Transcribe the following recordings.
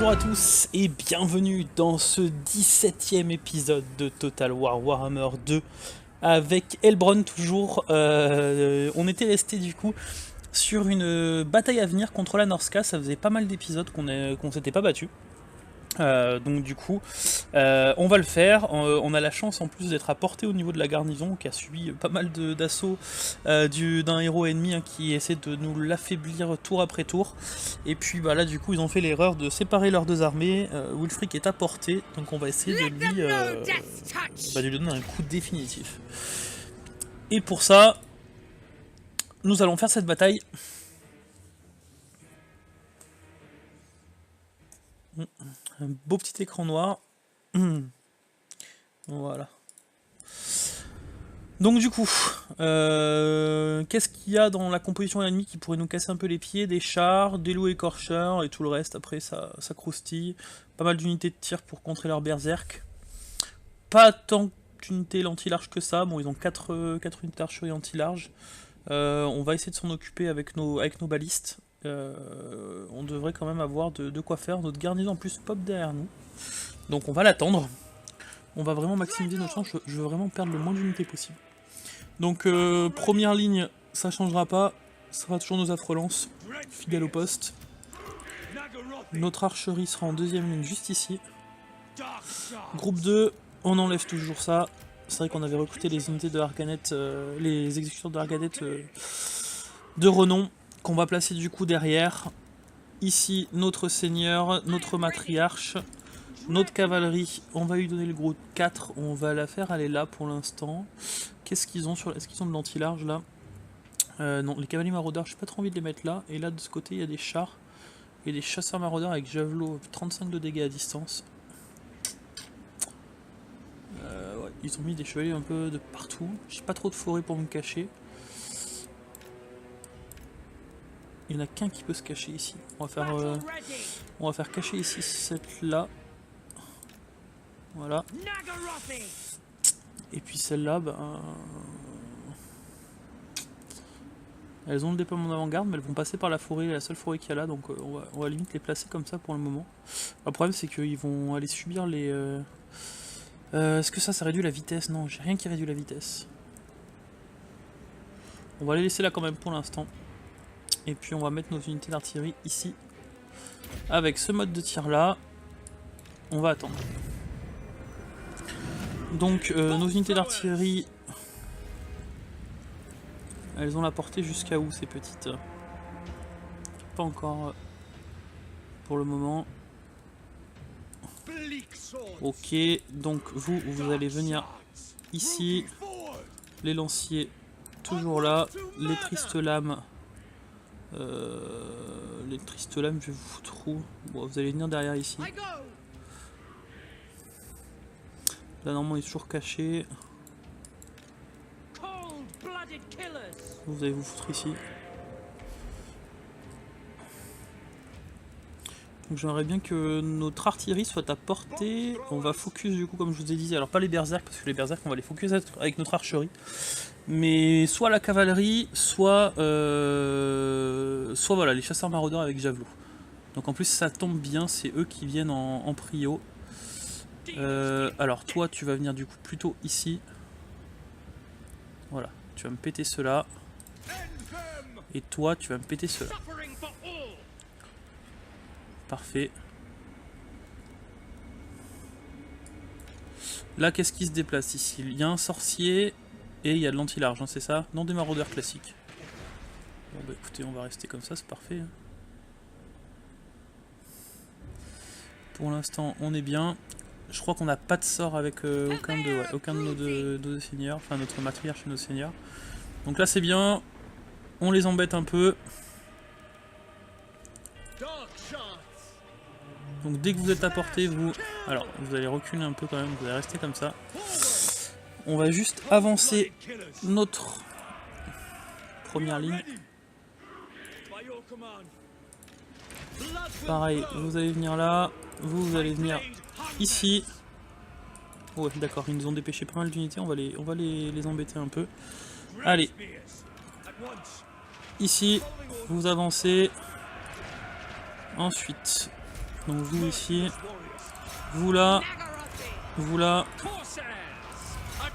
Bonjour à tous et bienvenue dans ce 17e épisode de Total War Warhammer 2 avec Elbron toujours. On était resté du coup sur une bataille à venir contre la Norska. Ça faisait pas mal d'épisodes qu'on s'était pas battu. Donc du coup on va le faire. On a la chance en plus d'être à portée au niveau de la garnison qui a subi pas mal d'assauts d'un héros ennemi qui essaie de nous l'affaiblir tour après tour. Et puis bah, là du coup ils ont fait l'erreur de séparer leurs deux armées. Wulfric est à portée, donc on va essayer de lui donner un coup définitif. Et pour ça nous allons faire cette bataille. Un beau petit écran noir. Voilà. Donc du coup, qu'est-ce qu'il y a dans la composition de l'ennemi qui pourrait nous casser un peu les pieds? Des chars, des loups écorcheurs et tout le reste. Après ça croustille. Pas mal d'unités de tir pour contrer leur berserk. Pas tant d'unités l'anti-large que ça. Bon, ils ont 4 unités d'archerie anti-large. On va essayer de s'en occuper avec nos balistes. On devrait quand même avoir de quoi faire. Notre garnison en plus pop derrière nous. Donc on va l'attendre. On va vraiment maximiser notre chance. Je veux vraiment perdre le moins d'unités possible. Donc première ligne, ça changera pas. Ça sera toujours nos affrelances, fidèles au poste. Notre archerie sera en deuxième ligne juste ici. Groupe 2, on enlève toujours ça. C'est vrai qu'on avait recruté les unités de Harganet, les exécuteurs de Harganet de renom, qu'on va placer du coup derrière. Ici, notre seigneur, notre matriarche, notre cavalerie, on va lui donner le groupe 4, on va la faire aller là pour l'instant. Qu'est-ce qu'ils ont est-ce qu'ils ont de l'anti-large là? Non, les cavaliers maraudeurs, j'ai pas trop envie de les mettre là. Et là, de ce côté, il y a des chars. Il y a des chasseurs maraudeurs avec javelot, 35 de dégâts à distance. Ouais, ils ont mis des chevaliers un peu de partout. J'ai pas trop de forêt pour me cacher. Il n'y en a qu'un qui peut se cacher ici. On va faire cacher ici cette là. Voilà. Et puis celle-là, ben... elles ont le déploiement d'avant-garde, mais elles vont passer par la forêt, la seule forêt qu'il y a là, donc on va limite les placer comme ça pour le moment. Le problème c'est qu'ils vont aller subir les... Est-ce que ça réduit la vitesse? Non, j'ai rien qui réduit la vitesse. On va les laisser là quand même pour l'instant. Et puis on va mettre nos unités d'artillerie ici. Avec ce mode de tir là, on va attendre. Donc nos unités d'artillerie, elles ont la portée jusqu'à où ces petites? Pas encore pour le moment. Ok, donc vous allez venir ici. Les lanciers toujours là. Les tristes lames. Je vais vous foutre où? Bon, vous allez venir derrière ici. Là normalement il est toujours caché. Vous allez vous foutre ici. Donc j'aimerais bien que notre artillerie soit à portée. On va focus du coup comme je vous ai dit. Alors pas les berserks parce que les berserks on va les focus avec notre archerie. Mais soit la cavalerie, soit voilà, les chasseurs maraudeurs avec javelot. Donc en plus ça tombe bien, c'est eux qui viennent en prio. Alors toi tu vas venir du coup plutôt ici. Voilà, tu vas me péter cela. Et toi tu vas me péter cela. Parfait. Là qu'est-ce qui se déplace ici? Il y a un sorcier et il y a de l'anti-large, hein, c'est ça? Non, des maraudeurs classiques. Bon bah écoutez, on va rester comme ça, c'est parfait. Pour l'instant on est bien. Je crois qu'on n'a pas de sort avec aucun de nos deux seigneurs, enfin notre matriarche et nos seigneurs. Donc là c'est bien, on les embête un peu. Donc dès que vous êtes à portée, vous allez reculer un peu quand même, vous allez rester comme ça. On va juste avancer notre première ligne. Pareil, vous allez venir là, vous allez venir ici. Ouais, d'accord, ils nous ont dépêché pas mal d'unités, on va les embêter un peu. Allez, ici, vous avancez. Ensuite, Donc vous ici, vous là, vous là.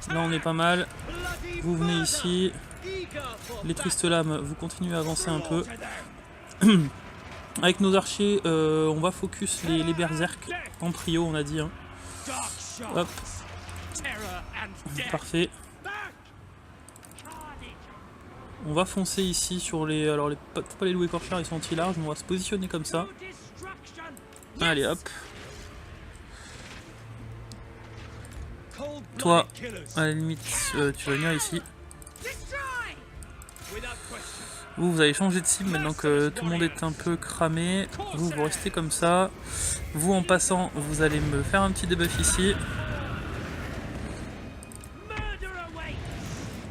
Là on est pas mal. Vous venez ici. Les tristes lames, vous continuez à avancer un peu. Avec nos archers, on va focus les berserk en prio, on a dit. Hein. Hop. Parfait. On va foncer ici sur les... Alors, faut pas les louer écorcheurs, ils sont anti-large, mais on va se positionner comme ça. Allez, hop. Toi, à la limite, tu vas venir ici. Vous allez changer de cible maintenant que tout le monde est un peu cramé. Vous restez comme ça. Vous, en passant, vous allez me faire un petit debuff ici.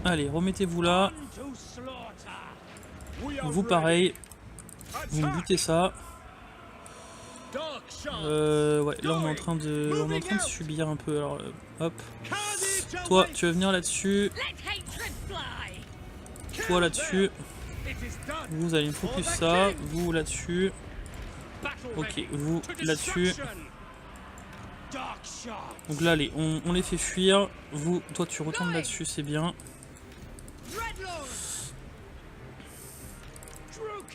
Allez, remettez-vous là. Vous, pareil. Vous me butez ça. Ouais, là on est en train de subir un peu. Alors, hop. Toi, tu vas venir là-dessus. Toi là-dessus. Vous allez me focus ça. Vous là-dessus. Ok, vous là-dessus. Donc là, allez, on les fait fuir. Vous, toi, tu retournes là-dessus, c'est bien.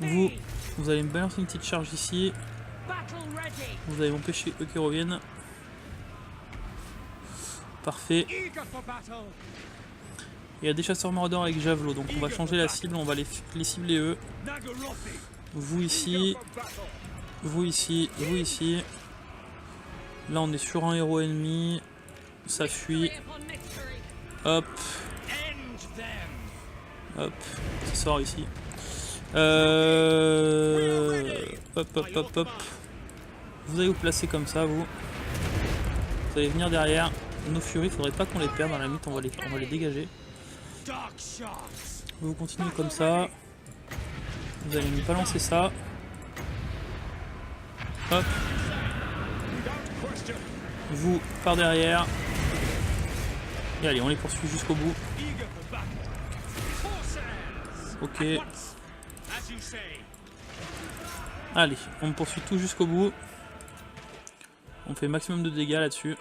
Vous allez me balancer une petite charge ici. Vous allez m'empêcher eux qui reviennent. Parfait. Il y a des chasseurs mordeurs avec javelot, donc on va changer la cible, on va les cibler eux. Vous ici. Vous ici. Vous ici. Là on est sur un héros ennemi. Ça fuit. Hop. Hop. Ça sort ici. Hop, hop, hop, hop. Vous allez vous placer comme ça, vous. Vous allez venir derrière. Nos furies, il faudrait pas qu'on les perde. À la limite, on va les dégager. Vous continuez comme ça. Vous allez me balancer ça. Hop. Vous, par derrière. Et allez, on les poursuit jusqu'au bout. Ok. Allez, on me poursuit tout jusqu'au bout. On fait maximum de dégâts là-dessus.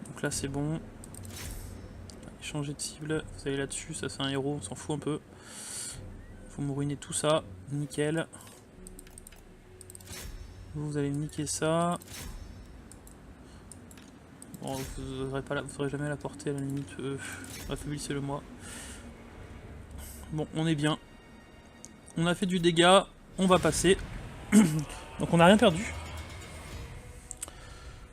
Donc là c'est bon. Changer de cible, vous allez là-dessus, ça c'est un héros, on s'en fout un peu. Faut me ruiner tout ça, nickel. Vous allez me niquer ça. Bon, vous n'aurez jamais à la portée à la limite, affaiblissez-le moi. Bon, on est bien. On a fait du dégât, on va passer. Donc on n'a rien perdu.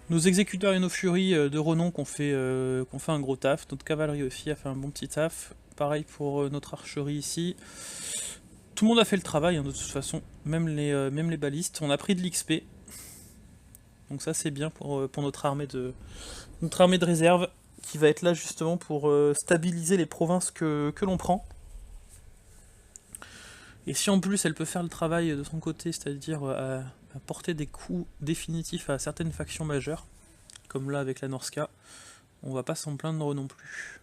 Nos exécuteurs et nos furies de renom qu'on fait un gros taf. Notre cavalerie aussi a fait un bon petit taf. Pareil pour notre archerie ici. Tout le monde a fait le travail hein, de toute façon, même les balistes. On a pris de l'XP. Donc ça c'est bien pour notre armée de réserve qui va être là justement pour stabiliser les provinces que l'on prend. Et si en plus elle peut faire le travail de son côté, c'est-à-dire porter des coups définitifs à certaines factions majeures, comme là avec la Norska, on va pas s'en plaindre non plus.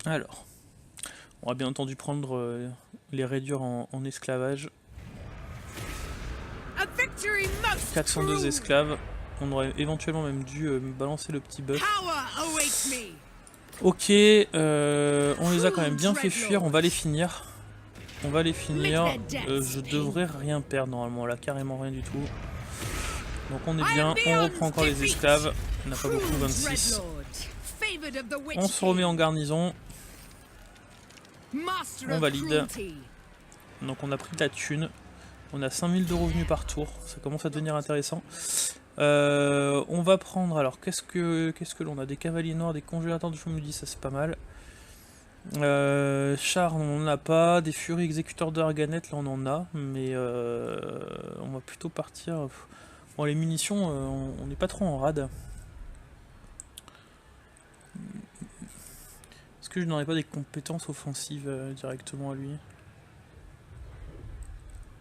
Alors, on va bien entendu prendre les réduire en esclavage. 402 esclaves. On aurait éventuellement même dû balancer le petit buff. Ok, on les a quand même bien fait fuir, on va les finir. On va les finir. Je devrais rien perdre normalement, là, carrément rien du tout. Donc on est bien, on reprend encore les esclaves. On n'a pas beaucoup, 26. On se remet en garnison. On valide. Donc on a pris de la thune. On a 5000 de revenus par tour. Ça commence à devenir intéressant. On va prendre, alors qu'est-ce que l'on a? Des cavaliers noirs, des congélateurs de Fomudi, ça c'est pas mal. Char on n'en a pas. Des furies exécuteurs de Arganet, là on en a. Mais on va plutôt partir. Bon, les munitions, on n'est pas trop en rade. que je n'aurais pas des compétences offensives directement à lui?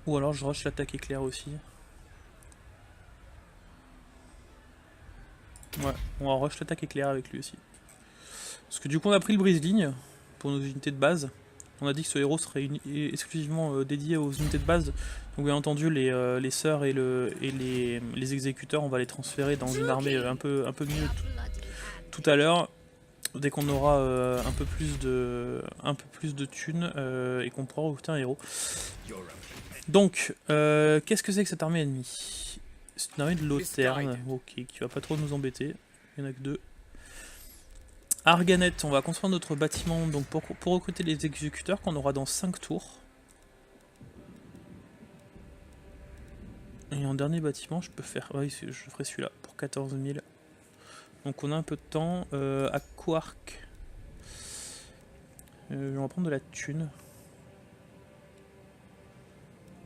Ou alors je rush l'attaque éclair aussi. Ouais, on va rush l'attaque éclair avec lui aussi. Parce que du coup on a pris le brise-ligne pour nos unités de base. On a dit que ce héros serait exclusivement dédié aux unités de base. Donc bien entendu les sœurs et les exécuteurs, on va les transférer dans une armée un peu mieux tout à l'heure. Dès qu'on aura un peu plus de thunes et qu'on pourra recruter un héros. Donc, qu'est-ce que c'est que cette armée ennemie? C'est une armée de Lauterne, ok, qui va pas trop nous embêter. Il y en a que 2. Arganet, on va construire notre bâtiment donc pour recruter les exécuteurs qu'on aura dans 5 tours. Et en dernier bâtiment, je peux faire. Oui, je ferai celui-là pour 14 000. Donc on a un peu de temps. À Quark, on va prendre de la thune.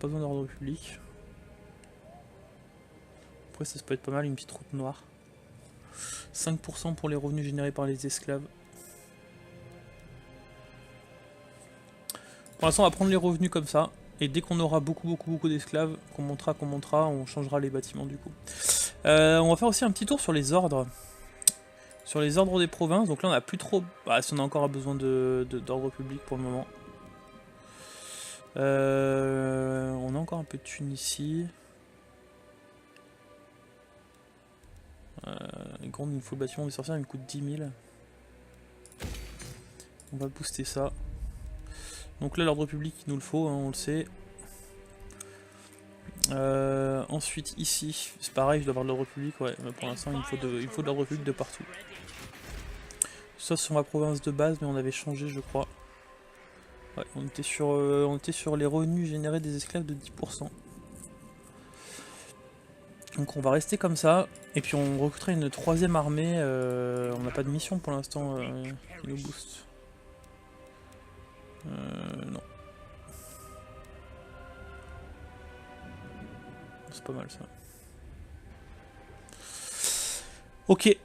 Pas besoin d'ordre public. Après ça peut être pas mal, une petite route noire. 5% pour les revenus générés par les esclaves. Pour l'instant on va prendre les revenus comme ça. Et dès qu'on aura beaucoup d'esclaves, qu'on montera, on changera les bâtiments du coup. On va faire aussi un petit tour sur les ordres. Sur les ordres des provinces, donc là on a plus trop... Bah, si on a encore besoin d'ordre public pour le moment. On a encore un peu de thunes ici. Grande, il me faut le bâtiment des sorcières, il me coûte 10 000. On va booster ça. Donc là l'ordre public il nous le faut, hein, on le sait. Ensuite ici, c'est pareil, je dois avoir de l'ordre public, ouais, mais pour l'instant il me faut de l'ordre public de partout. Ça sur ma province de base, mais on avait changé je crois. Ouais, on était sur les revenus générés des esclaves de 10%. Donc on va rester comme ça, et puis on recrutera une troisième armée, on n'a pas de mission pour l'instant qui nous booste. Non. C'est pas mal ça. Ok,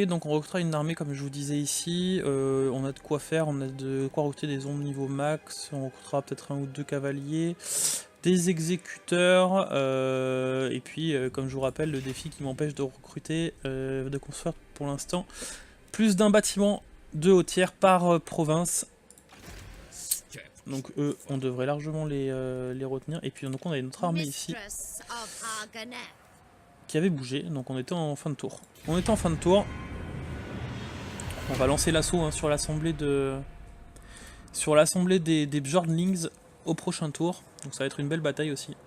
donc on recrutera une armée comme je vous disais ici, on a de quoi faire, on a de quoi recruter des ombres niveau max, on recrutera peut-être 1 ou 2 cavaliers, des exécuteurs, et puis comme je vous rappelle le défi qui m'empêche de recruter, de construire pour l'instant, plus d'un bâtiment de haut tiers par province. Donc eux, on devrait largement les retenir, et puis donc on a notre armée ici, qui avait bougé, donc on était en fin de tour. On va lancer l'assaut hein, sur l'assemblée des Bjornlings au prochain tour. Donc ça va être une belle bataille aussi.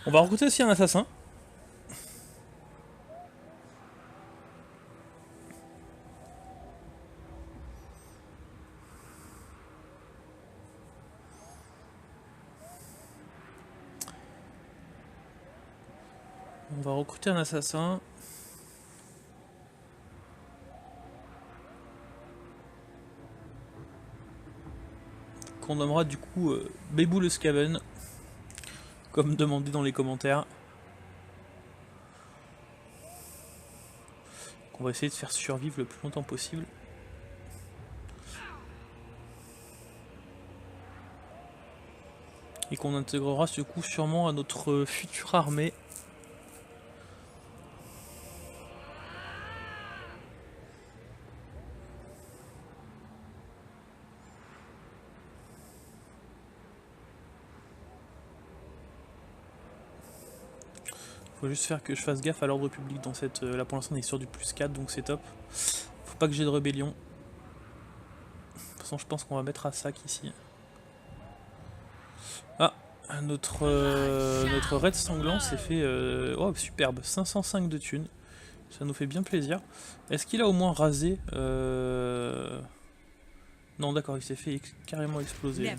On va recruter aussi un assassin. On va recruter un assassin. Qu'on nommera du coup Bébou le Scaven, comme demandé dans les commentaires. On va essayer de faire survivre le plus longtemps possible. Et qu'on intégrera ce coup sûrement à notre future armée. Faut juste faire que je fasse gaffe à l'ordre public dans cette... là pour l'instant on est sur du plus 4 donc c'est top. Faut pas que j'ai de rébellion. De toute façon je pense qu'on va mettre à sac ici. Ah, notre raid sanglant s'est fait... oh superbe, 505 de thunes. Ça nous fait bien plaisir. Est-ce qu'il a au moins rasé Non d'accord, il s'est fait carrément exploser.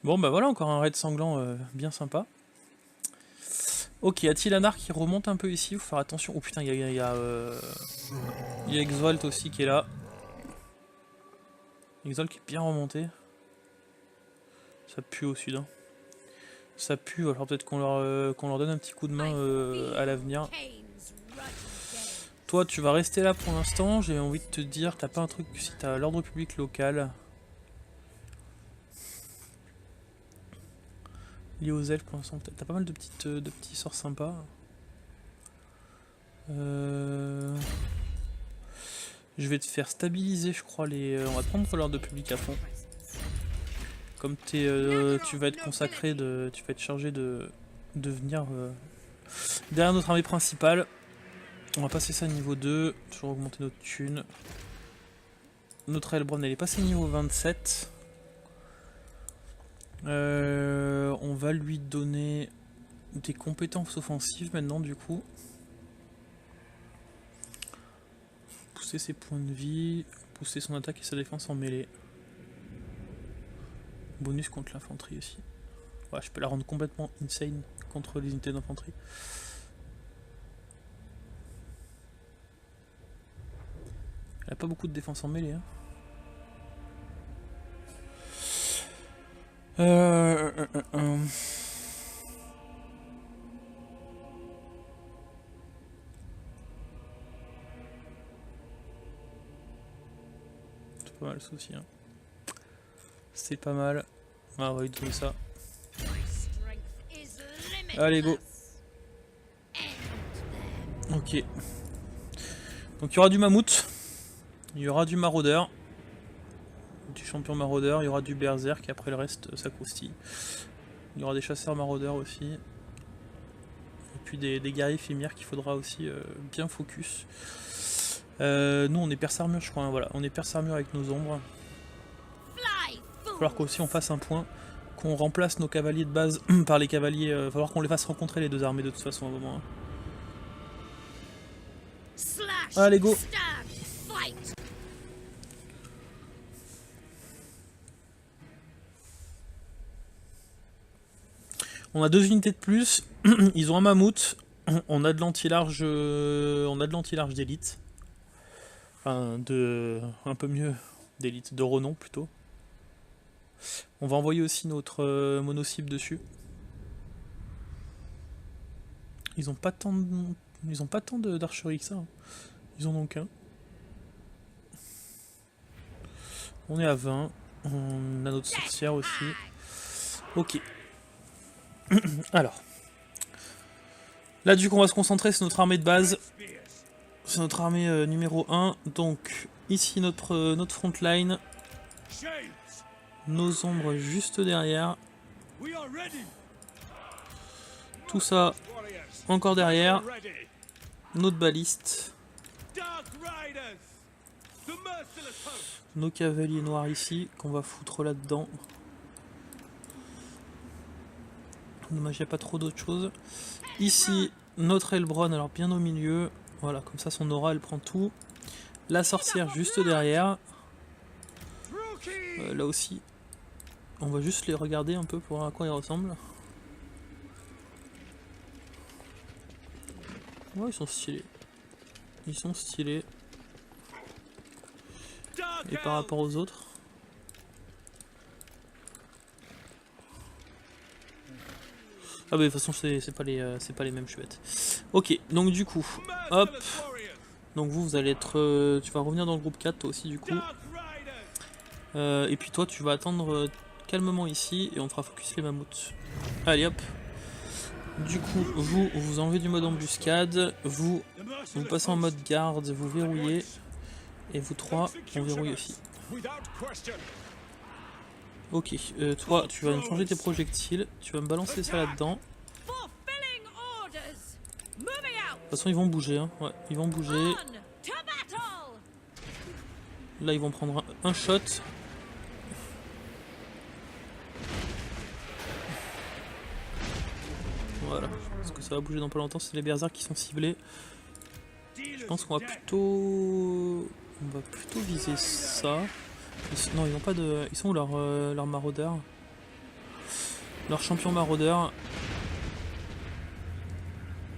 Bon bah voilà, encore un raid sanglant bien sympa. Ok, Attilanar qui remonte un peu ici, faut faire attention. Oh putain, il y a Exalt aussi qui est là. Exalt qui est bien remonté. Ça pue au sud. Hein. Ça pue, alors peut-être qu'on leur donne un petit coup de main à l'avenir. Toi, tu vas rester là pour l'instant. J'ai envie de te dire, t'as pas un truc, si t'as l'ordre public local lié aux elfes pour l'instant, t'as pas mal de petits sorts sympas. Je vais te faire stabiliser, je crois, on va prendre l'ordre public à fond. Comme tu vas être consacré, tu vas être chargé de venir derrière notre armée principale. On va passer ça niveau 2, toujours augmenter notre thune. Notre Elbron, elle est passée niveau 27. On va lui donner des compétences offensives maintenant du coup. Pousser ses points de vie, pousser son attaque et sa défense en mêlée. Bonus contre l'infanterie aussi. Ouais, je peux la rendre complètement insane contre les unités d'infanterie. Elle a pas beaucoup de défense en mêlée. Hein. C'est pas mal ça aussi. Hein. C'est pas mal. Ah, on va lui donner ça. Allez, go. Ok. Donc il y aura du mammouth. Il y aura du maraudeur. Du champion maraudeur. Il y aura du berserk. Et après le reste, ça croustille. Il y aura des chasseurs maraudeurs aussi. Et puis des guerriers éphémères qu'il faudra aussi bien focus. Nous on est perse armure je crois. Hein, voilà. On est perse armure avec nos ombres. Il va falloir qu'aussi on fasse un point. Qu'on remplace nos cavaliers de base par les cavaliers. Il va falloir qu'on les fasse rencontrer les deux armées de toute façon à un moment. Hein. Allez go. On a 2 unités de plus, ils ont un mammouth, on a de l'anti-large d'élite. Enfin, un peu mieux d'élite, de renom plutôt. On va envoyer aussi notre mono-cible dessus. Ils ont pas tant d'archerie que ça. Hein. Ils en ont qu'un. On est à 20. On a notre sorcière aussi. Ok. Alors. Là du coup on va se concentrer sur notre armée de base. C'est notre armée numéro 1. Donc ici notre front line. Nos ombres juste derrière. Tout ça encore derrière. Notre baliste. Nos cavaliers noirs ici qu'on va foutre là-dedans. Dommage, il n'y a pas trop d'autres choses. Ici, notre Elbron, alors bien au milieu. Voilà, comme ça son aura elle prend tout. La sorcière juste derrière. Là aussi. On va juste les regarder un peu pour voir à quoi ils ressemblent. Ouais, ils sont stylés. Ils sont stylés. Et par rapport aux autres. Ah bah de toute façon c'est pas les mêmes chouettes. Ok, donc du coup, hop. Donc vous allez être... tu vas revenir dans le groupe 4 toi aussi du coup. Et puis toi tu vas attendre calmement ici et on fera focus les mammouths. Allez hop. Du coup vous enlevez du mode embuscade, vous passez en mode garde, vous verrouillez. Et vous trois, on verrouille aussi. Ok, toi tu vas me changer tes projectiles, tu vas me balancer ça là-dedans. De toute façon ils vont bouger, hein. Ouais, ils vont bouger. Là ils vont prendre un shot. Voilà, parce que ça va bouger dans pas longtemps, c'est les berserks qui sont ciblés. Je pense qu'on va plutôt viser ça. Non, ils n'ont pas de... Ils sont où leurs maraudeurs? Leurs champions maraudeurs.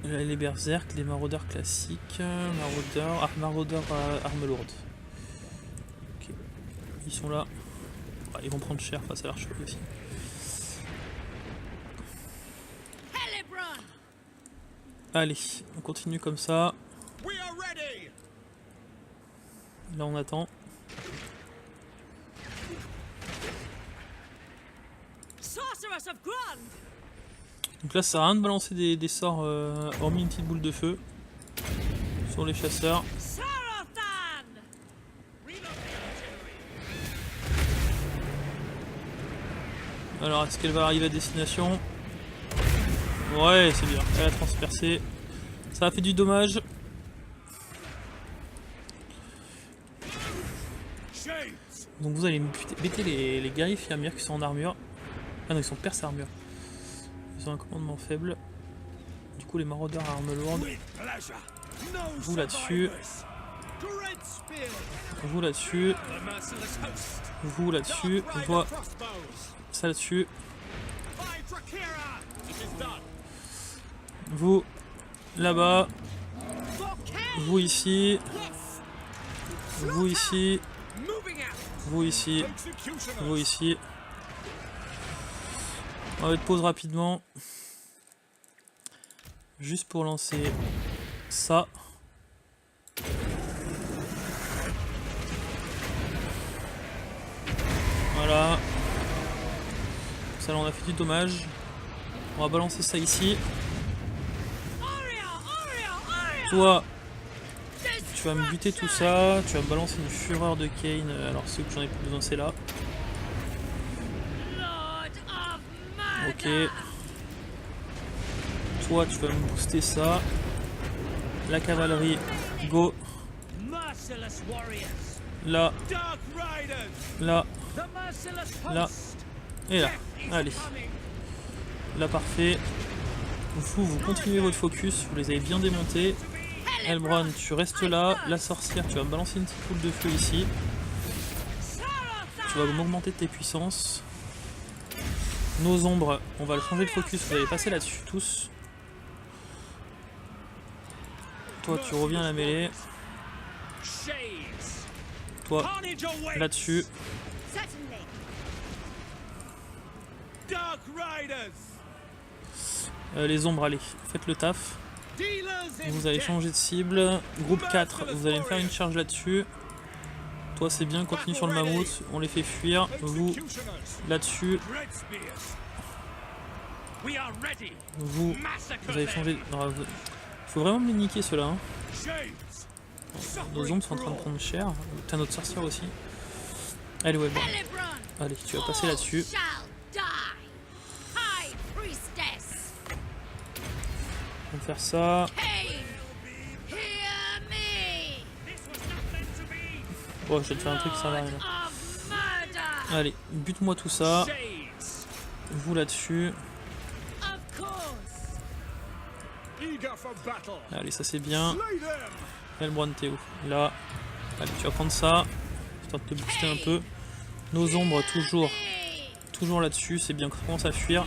Les berserks, les maraudeurs classiques, maraudeurs armes lourdes. Ok, ils sont là. Ah, ils vont prendre cher face à l'archerie aussi. Allez, on continue comme ça. Là on attend. Donc là ça sert à rien de balancer des sorts hormis une petite boule de feu sur les chasseurs. Alors est-ce qu'elle va arriver à destination? Ouais, c'est bien, elle a transpercé. Ça a fait du dommage. Donc vous allez me bêter les guerriers Firmir qui sont en armure. Ah non, ils sont perse armure. Ils ont un commandement faible. Du coup les maraudeurs à armes lourdes. Vous là-dessus. Vous là-dessus. Vous là-dessus. Voilà. Ça là-dessus. Vous là-bas. Vous ici. Vous ici. Vous ici. Vous ici. On va être pause rapidement. Juste pour lancer ça. Voilà. Ça là on a fait du dommage. On va balancer ça ici. Toi, tu vas me buter tout ça. Tu vas me balancer une fureur de Kane. Alors ceux que j'en ai plus besoin c'est là. Ok. Toi tu vas me booster ça. La cavalerie, go. Là. Là. Là. Et là. Allez. Là parfait. Vous continuez votre focus, vous les avez bien démontés. Elbron, tu restes là. La sorcière, tu vas me balancer une petite boule de feu ici. Tu vas m'augmenter tes puissances. Nos ombres, on va le changer de focus, vous allez passer là-dessus tous. Toi, tu reviens à la mêlée. Toi, là-dessus. Les ombres, allez, faites le taf. Vous allez changer de cible. Groupe 4, vous allez me faire une charge là-dessus. Toi, c'est bien, continue sur le mammouth. On les fait fuir. Vous, là-dessus. Vous allez changer. Il faut vraiment me les niquer ceux-là. Hein. Nos ombres sont en train de prendre cher. T'as notre sorcière aussi. Allez, ouais, bon. Allez, tu vas passer là-dessus. On va faire ça. Oh, je vais te faire un truc, ça va rien. Allez, bute-moi tout ça. Vous là-dessus. Allez, ça c'est bien. Elbron, t'es où? Là. Allez, tu vas prendre ça. Histoire de te booster un peu. Nos ombres, toujours là-dessus. C'est bien, on commence à fuir.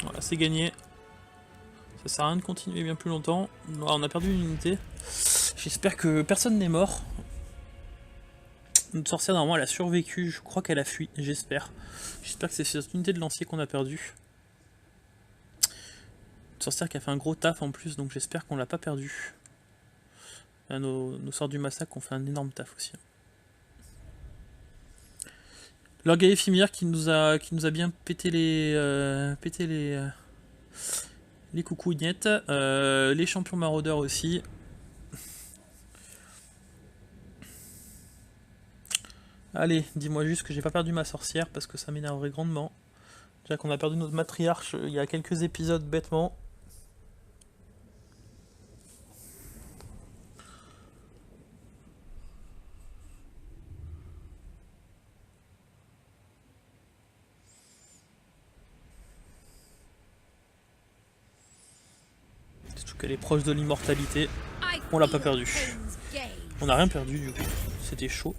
Voilà, c'est gagné. Ça sert à rien de continuer bien plus longtemps. On a perdu une unité. J'espère que personne n'est mort. Notre sorcière, normalement, elle a survécu. Je crois qu'elle a fui. J'espère. J'espère que c'est cette unité de lancier qu'on a perdu. Une sorcière qui a fait un gros taf en plus, donc j'espère qu'on l'a pas perdu. Nos sorts du massacre ont fait un énorme taf aussi. Leur guerrier Fimir qui nous a bien pété les coucougnettes. Les champions maraudeurs aussi. Allez, dis-moi juste que j'ai pas perdu ma sorcière parce que ça m'énerverait grandement. Déjà qu'on a perdu notre matriarche il y a quelques épisodes bêtement. Surtout qu'elle est proche de l'immortalité. On l'a pas perdu. On n'a rien perdu du coup. C'était chaud.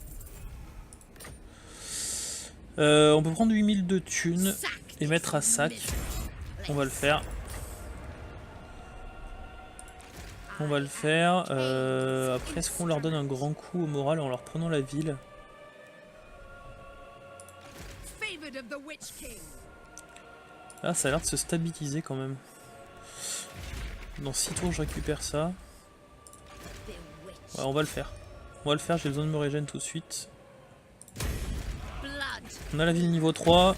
On peut prendre 8000 de thunes et mettre à sac. On va le faire. On va le faire. Après, est-ce qu'on leur donne un grand coup au moral en leur prenant la ville? Ah, ça a l'air de se stabiliser quand même. Dans 6 tours je récupère ça. Ouais, on va le faire. On va le faire, j'ai besoin de me régénérer tout de suite. On a la ville niveau 3.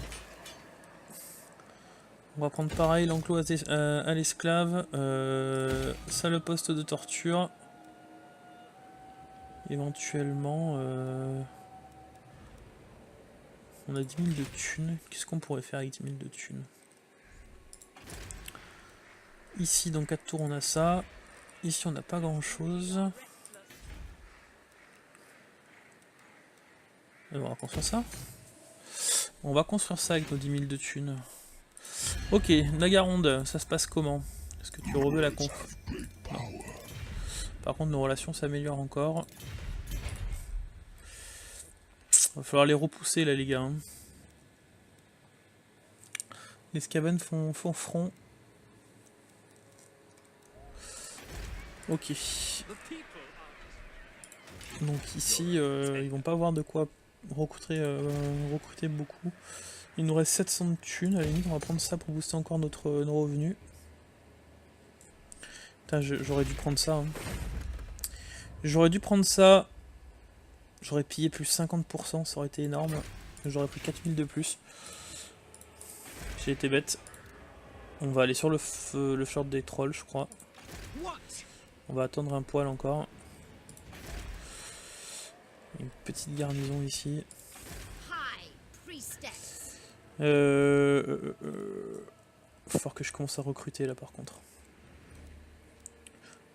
On va prendre pareil l'enclos à l'esclave. Ça, le poste de torture. Éventuellement... on a 10 000 de thunes. Qu'est-ce qu'on pourrait faire avec 10 000 de thunes? Ici, dans 4 tours, on a ça. Ici, on n'a pas grand-chose. On va construire ça. On va construire ça avec nos 10 000 de thunes. Ok, Nagaronde, ça se passe comment? Est-ce que tu reveux la conf? Non. Par contre, nos relations s'améliorent encore. Va falloir les repousser là, les gars. Hein. Les Skaven font front. Ok. Donc ici, ils vont pas avoir de quoi recruter beaucoup. Il nous reste 700 de thunes, à la limite on va prendre ça pour booster encore nos revenus. Putain, j'aurais dû prendre ça. Hein. J'aurais dû prendre ça. J'aurais pillé plus 50%, ça aurait été énorme. J'aurais pris 4000 de plus. J'ai été bête. On va aller sur le short des trolls, je crois. On va attendre un poil encore. Une petite garnison ici. Faut falloir que je commence à recruter là par contre.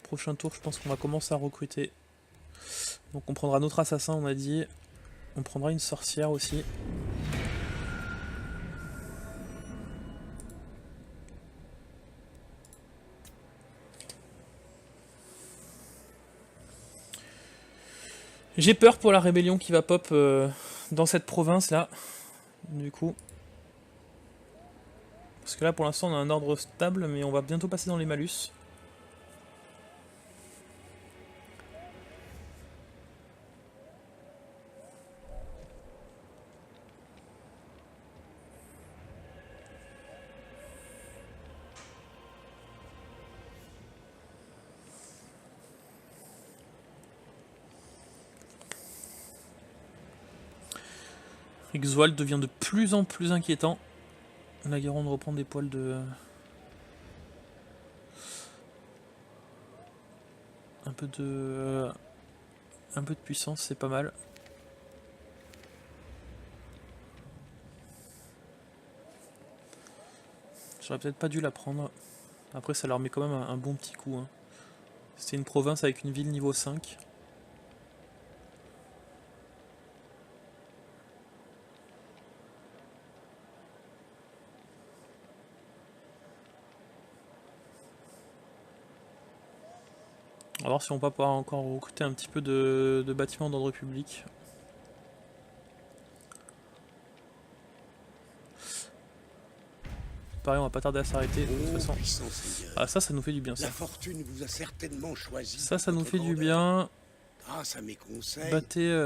Prochain tour, je pense qu'on va commencer à recruter. Donc on prendra notre assassin, on a dit. On prendra une sorcière aussi. J'ai peur pour la rébellion qui va pop dans cette province là. Du coup. Parce que là pour l'instant on a un ordre stable, mais on va bientôt passer dans les malus. Exoald devient de plus en plus inquiétant. La Guérande reprend des poils de... Un peu de puissance, c'est pas mal. J'aurais peut-être pas dû la prendre. Après ça leur met quand même un bon petit coup. Hein. C'était une province avec une ville niveau 5. On va voir si on va pouvoir encore recruter un petit peu de bâtiments d'ordre public. Pareil, on va pas tarder à s'arrêter de toute façon. Ah ça nous fait du bien ça. La fortune vous a certainement choisi. Ça nous fait du bien. Grâce à mes conseils,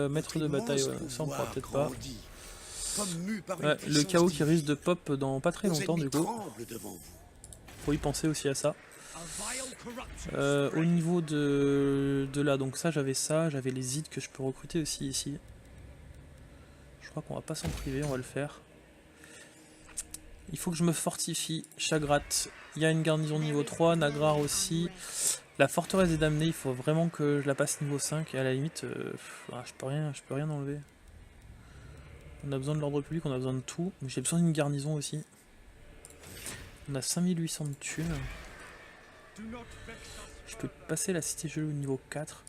Maître de bataille, ouais. Ça on pourra peut-être pas. Ouais, le chaos qui risque de pop dans pas très longtemps du coup. Faut y penser aussi à ça. Au niveau de là, donc j'avais les ides que je peux recruter aussi ici. Je crois qu'on va pas s'en priver, on va le faire. Il faut que je me fortifie. Chagrat, il y a une garnison niveau 3, Nagrar aussi. La forteresse des damnés, il faut vraiment que je la passe niveau 5 et à la limite, je peux rien enlever. On a besoin de l'ordre public, on a besoin de tout. Mais j'ai besoin d'une garnison aussi. On a 5800 de thunes. Je peux passer la cité gelée au niveau 4.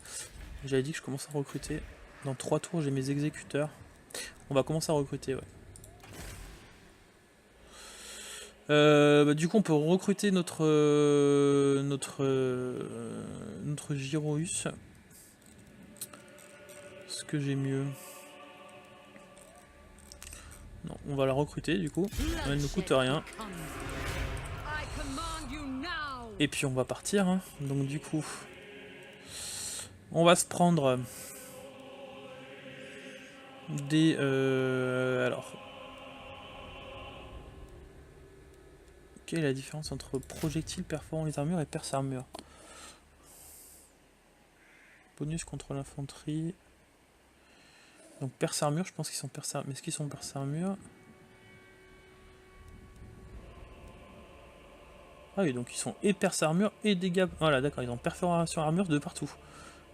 J'avais dit que je commence à recruter. Dans 3 tours, j'ai mes exécuteurs. On va commencer à recruter, ouais. Du coup, on peut recruter notre Gyroïus. Est-ce que j'ai mieux? Non, on va la recruter du coup. Elle ne coûte rien. Et puis on va partir. Hein. Donc du coup, on va se prendre des... alors... Quelle est la différence entre projectile perforant les armures et perce armure? Bonus contre l'infanterie. Donc perce armure, je pense qu'ils sont perce armure. Mais est-ce qu'ils sont perce armure? Ah oui, donc ils sont et perce armure et dégâts. Voilà, d'accord, ils ont perforation armure de partout.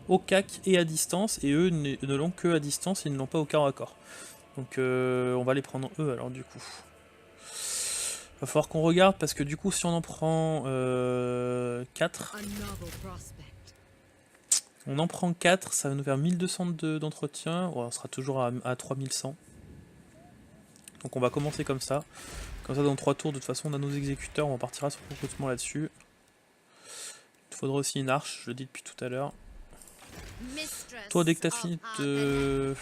Au cac et à distance, et eux ne l'ont que à distance, ils ne l'ont pas au corps à corps. Donc on va les prendre eux alors du coup. Va falloir qu'on regarde parce que du coup si on en prend 4, on en prend 4, ça va nous faire 1200 d'entretien, on sera toujours à 3100. Donc on va commencer comme ça dans 3 tours de toute façon on a nos exécuteurs, on partira sur le recrutement là-dessus. Il faudra aussi une arche, je le dis depuis tout à l'heure. Toi dès que t'as fini de...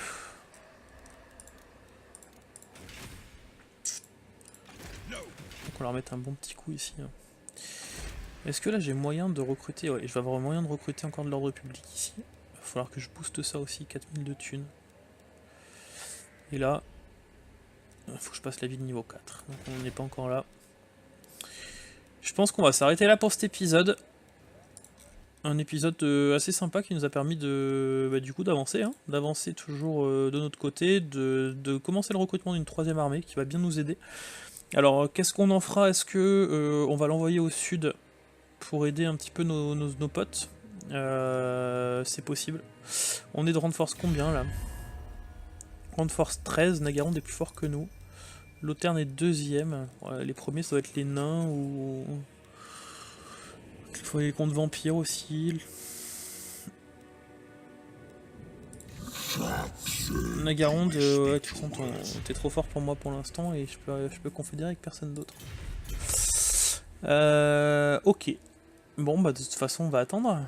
On va leur mettre un bon petit coup ici. Est-ce que là j'ai moyen de recruter? Ouais, je vais avoir moyen de recruter encore de l'ordre public ici. Il va falloir que je booste ça aussi, 4000 de thunes. Et là, il faut que je passe la ville niveau 4. Donc on n'est pas encore là. Je pense qu'on va s'arrêter là pour cet épisode. Un épisode assez sympa qui nous a permis de du coup d'avancer. Hein, d'avancer toujours de notre côté, de commencer le recrutement d'une 3ème armée qui va bien nous aider. Alors, qu'est-ce qu'on en fera? Est-ce que on va l'envoyer au sud pour aider un petit peu nos potes? C'est possible. On est de rang de force combien là? Rang de force 13, Nagaron est plus fort que nous. Lotern est 2ème. Ouais, les premiers, ça doit être les nains ou... Il faut les comptes vampires aussi. Nagaron, ouais, de toute façon, t'es trop fort pour moi pour l'instant et je peux confédérer avec personne d'autre. Ok. Bon, bah de toute façon, on va attendre.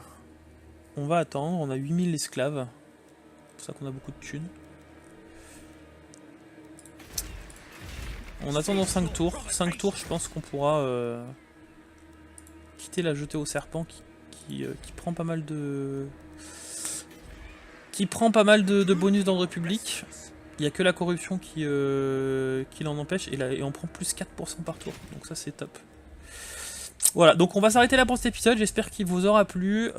On va attendre, on a 8000 esclaves. C'est pour ça qu'on a beaucoup de thunes. On attend dans 5 tours. 5 tours, je pense qu'on pourra quitter la jetée au serpent qui prend pas mal de... de bonus d'ordre public. Il n'y a que la corruption qui l'en empêche et on prend plus 4% par tour. Donc ça c'est top. Voilà, donc on va s'arrêter là pour cet épisode, j'espère qu'il vous aura plu.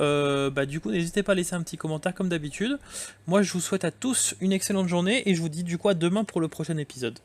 Du coup, n'hésitez pas à laisser un petit commentaire comme d'habitude. Moi, je vous souhaite à tous une excellente journée et je vous dis du coup à demain pour le prochain épisode.